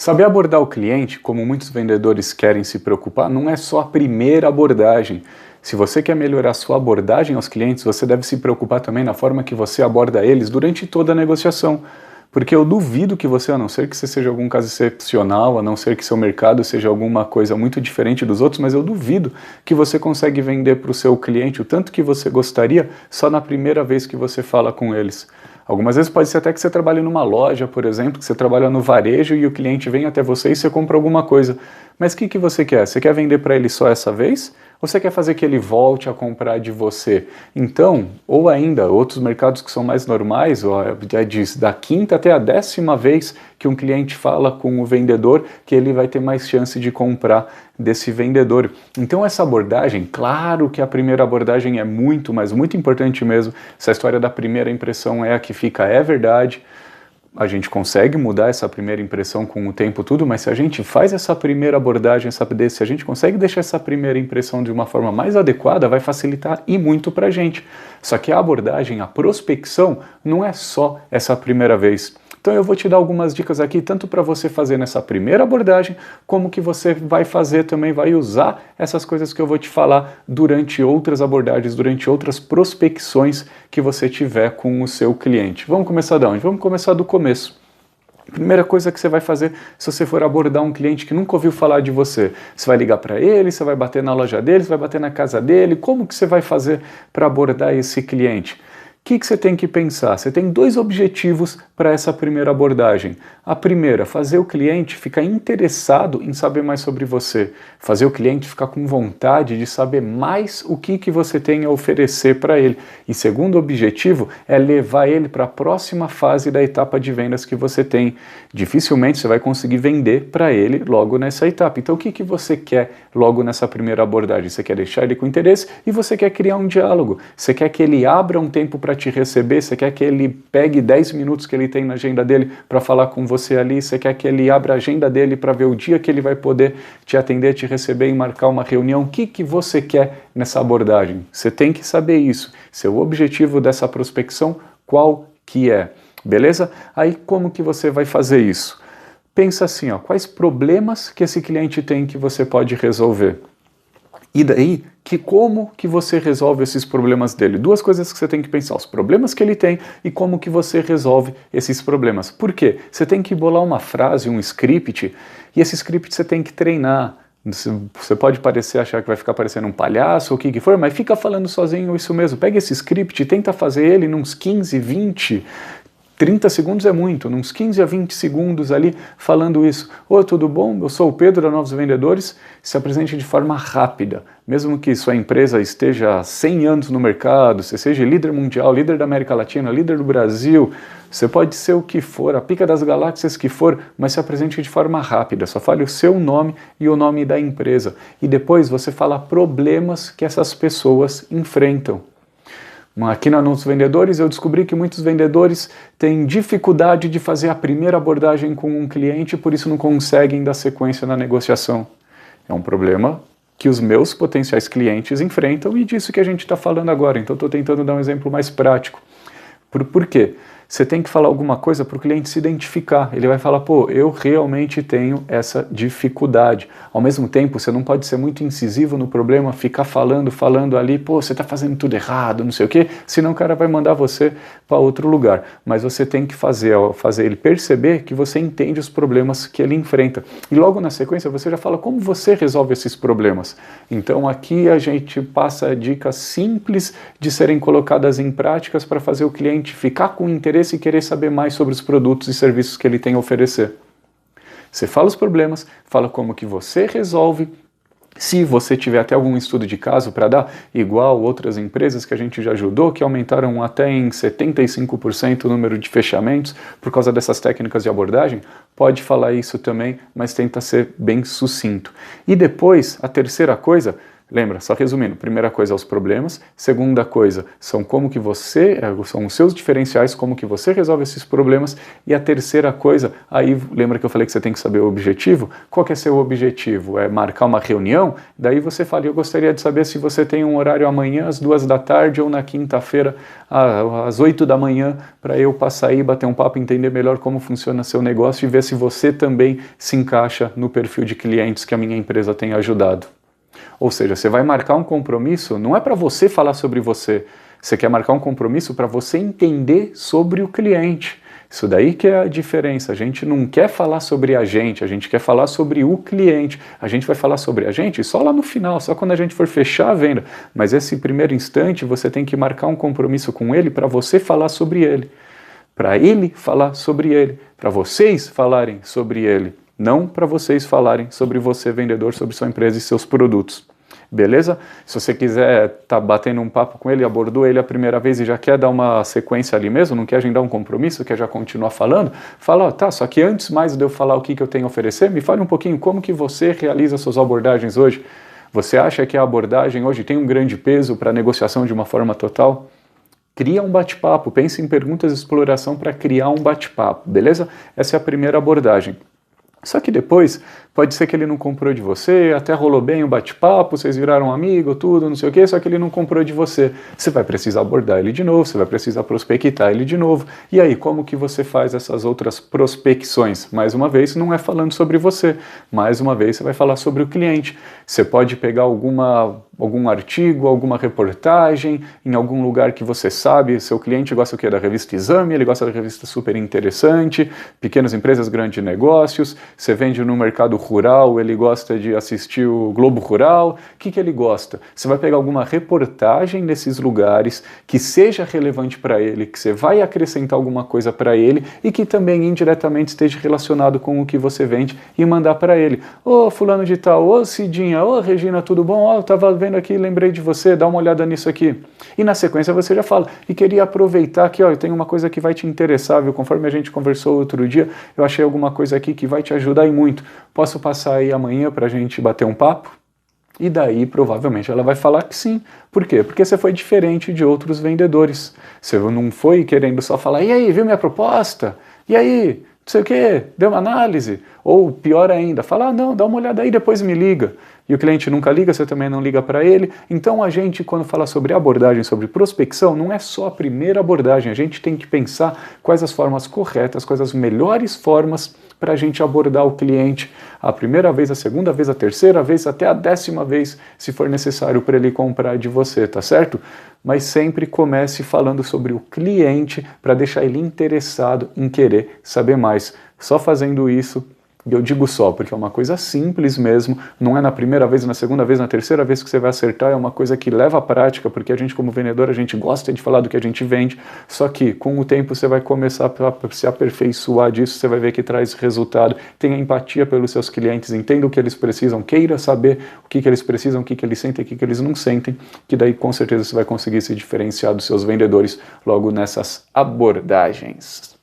Saber abordar o cliente, como muitos vendedores querem se preocupar, não é só a primeira abordagem. Se você quer melhorar a sua abordagem aos clientes, você deve se preocupar também na forma que você aborda eles durante toda a negociação. Porque eu duvido que você, a não ser que você seja algum caso excepcional, a não ser que seu mercado seja alguma coisa muito diferente dos outros, mas eu duvido que você consegue vender para o seu cliente o tanto que você gostaria só na primeira vez que você fala com eles. Algumas vezes pode ser até que você trabalhe numa loja, por exemplo, que você trabalha no varejo e o cliente vem até você e você compra alguma coisa. Mas o que você quer? Você quer vender para ele só essa vez? Ou você quer fazer que ele volte a comprar de você? Então, ou ainda, outros mercados que são mais normais, diz da quinta até a 10ª vez que um cliente fala com o vendedor, que ele vai ter mais chance de comprar desse vendedor. Então essa abordagem, claro que a primeira abordagem é muito, mas muito importante mesmo. Essa história da primeira impressão é a que fica, é verdade. A gente consegue mudar essa primeira impressão com o tempo tudo, mas se a gente faz essa primeira abordagem, se a gente consegue deixar essa primeira impressão de uma forma mais adequada, vai facilitar e muito pra gente. Só que a abordagem, a prospecção, não é só essa primeira vez. Então eu vou te dar algumas dicas aqui, tanto para você fazer nessa primeira abordagem, como que você vai fazer também, vai usar essas coisas que eu vou te falar durante outras abordagens, durante outras prospecções que você tiver com o seu cliente. Vamos começar de onde? Vamos começar do começo. Primeira coisa que você vai fazer se você for abordar um cliente que nunca ouviu falar de você. Você vai ligar para ele, você vai bater na loja dele, você vai bater na casa dele. Como que você vai fazer para abordar esse cliente? O que você tem que pensar? Você tem dois objetivos para essa primeira abordagem. A primeira, fazer o cliente ficar interessado em saber mais sobre você. Fazer o cliente ficar com vontade de saber mais o que você tem a oferecer para ele. E segundo objetivo é levar ele para a próxima fase da etapa de vendas que você tem. Dificilmente você vai conseguir vender para ele logo nessa etapa. Então o que você quer logo nessa primeira abordagem? Você quer deixar ele com interesse e você quer criar um diálogo. Você quer que ele abra um tempo para te receber, você quer que ele pegue 10 minutos que ele tem na agenda dele para falar com você ali, você quer que ele abra a agenda dele para ver o dia que ele vai poder te atender, te receber e marcar uma reunião. O que você quer nessa abordagem? Você tem que saber isso. Seu objetivo dessa prospecção, qual que é? Beleza? Aí como que você vai fazer isso? Pensa assim, ó, quais problemas que esse cliente tem que você pode resolver? E daí, como que você resolve esses problemas dele? Duas coisas que você tem que pensar, os problemas que ele tem e como que você resolve esses problemas. Por quê? Você tem que bolar uma frase, um script, e esse script você tem que treinar. Você pode achar que vai ficar parecendo um palhaço ou o que for, mas fica falando sozinho isso mesmo. Pega esse script e tenta fazer ele nos 15, 20, 30 segundos é muito, uns 15 a 20 segundos ali falando isso. Oi, tudo bom? Eu sou o Pedro da Novos Vendedores. Se apresente de forma rápida. Mesmo que sua empresa esteja há 100 anos no mercado, você seja líder mundial, líder da América Latina, líder do Brasil, você pode ser o que for, a pica das galáxias que for, mas se apresente de forma rápida. Só fale o seu nome e o nome da empresa. E depois você fala problemas que essas pessoas enfrentam. Aqui na Novos Vendedores eu descobri que muitos vendedores têm dificuldade de fazer a primeira abordagem com um cliente e por isso não conseguem dar sequência na negociação. É um problema que os meus potenciais clientes enfrentam e disso que a gente está falando agora. Então estou tentando dar um exemplo mais prático. Por quê? Você tem que falar alguma coisa para o cliente se identificar. Ele vai falar, pô, eu realmente tenho essa dificuldade. Ao mesmo tempo, você não pode ser muito incisivo no problema, ficar falando ali, pô, você está fazendo tudo errado, não sei o quê, senão o cara vai mandar você para outro lugar. Mas você tem que fazer ele perceber que você entende os problemas que ele enfrenta. E logo na sequência, você já fala como você resolve esses problemas. Então aqui a gente passa dicas simples de serem colocadas em práticas para fazer o cliente ficar com interesse e querer saber mais sobre os produtos e serviços que ele tem a oferecer. Você fala os problemas, fala como que você resolve. Se você tiver até algum estudo de caso para dar, igual outras empresas que a gente já ajudou, que aumentaram até em 75% o número de fechamentos por causa dessas técnicas de abordagem, pode falar isso também, mas tenta ser bem sucinto. E depois, a terceira coisa, Lembra, só resumindo, primeira coisa, os problemas, segunda coisa, são são os seus diferenciais, como que você resolve esses problemas, e a terceira coisa, aí lembra que eu falei que você tem que saber o objetivo? Qual que é seu objetivo? É marcar uma reunião? Daí você fala, eu gostaria de saber se você tem um horário amanhã às 2 da tarde ou na quinta-feira às 8 da manhã, para eu passar aí, bater um papo, entender melhor como funciona seu negócio e ver se você também se encaixa no perfil de clientes que a minha empresa tem ajudado. Ou seja, você vai marcar um compromisso, não é para você falar sobre você, você quer marcar um compromisso para você entender sobre o cliente. Isso daí que é a diferença, a gente não quer falar sobre a gente quer falar sobre o cliente. A gente vai falar sobre a gente só lá no final, só quando a gente for fechar a venda. Mas esse primeiro instante você tem que marcar um compromisso com ele para você falar sobre ele. Para ele falar sobre ele, para vocês falarem sobre ele. Não para vocês falarem sobre você, vendedor, sobre sua empresa e seus produtos. Beleza? Se você quiser estar batendo um papo com ele, abordou ele a primeira vez e já quer dar uma sequência ali mesmo, não quer agendar um compromisso, quer já continuar falando, fala, tá, só que antes mais de eu falar o que eu tenho a oferecer, me fale um pouquinho como que você realiza suas abordagens hoje. Você acha que a abordagem hoje tem um grande peso para a negociação de uma forma total? Cria um bate-papo, pense em perguntas de exploração para criar um bate-papo, beleza? Essa é a primeira abordagem. Só que depois, pode ser que ele não comprou de você, até rolou bem o bate-papo, vocês viraram amigo, tudo, não sei o quê, só que ele não comprou de você. Você vai precisar abordar ele de novo, você vai precisar prospectar ele de novo. E aí, como que você faz essas outras prospecções? Mais uma vez, não é falando sobre você. Mais uma vez, você vai falar sobre o cliente. Você pode pegar algum artigo, alguma reportagem, em algum lugar que você sabe, seu cliente gosta o quê? Da revista Exame, ele gosta da revista Super Interessante, Pequenas Empresas, Grandes Negócios, você vende no mercado rural, ele gosta de assistir o Globo Rural, o que ele gosta? Você vai pegar alguma reportagem nesses lugares que seja relevante para ele, que você vai acrescentar alguma coisa para ele e que também indiretamente esteja relacionado com o que você vende e mandar para ele. Ô, fulano de tal, ô Cidinha, ô Regina, tudo bom? Ó, eu estava vendo aqui, lembrei de você, dá uma olhada nisso aqui. E na sequência você já fala, e queria aproveitar que, ó, eu tenho uma coisa que vai te interessar, viu? Conforme a gente conversou outro dia, eu achei alguma coisa aqui que vai te ajudar e muito. Posso passar aí amanhã para a gente bater um papo? E daí, provavelmente, ela vai falar que sim. Por quê? Porque você foi diferente de outros vendedores. Você não foi querendo só falar, e aí, viu minha proposta? E aí, não sei o quê, deu uma análise? Ou, pior ainda, fala, não, dá uma olhada aí, depois me liga. E o cliente nunca liga, você também não liga para ele. Então a gente, quando fala sobre abordagem, sobre prospecção, não é só a primeira abordagem, a gente tem que pensar quais as formas corretas, quais as melhores formas para a gente abordar o cliente a primeira vez, a segunda vez, a terceira vez, até a 10ª vez, se for necessário para ele comprar de você, tá certo? Mas sempre comece falando sobre o cliente para deixar ele interessado em querer saber mais. Só fazendo isso, e eu digo só, porque é uma coisa simples mesmo, não é na primeira vez, na segunda vez, na terceira vez que você vai acertar, é uma coisa que leva à prática, porque a gente como vendedor, a gente gosta de falar do que a gente vende, só que com o tempo você vai começar a se aperfeiçoar disso, você vai ver que traz resultado, tenha empatia pelos seus clientes, entenda o que eles precisam, queira saber o que eles precisam, o que eles sentem, o que eles não sentem, que daí com certeza você vai conseguir se diferenciar dos seus vendedores logo nessas abordagens.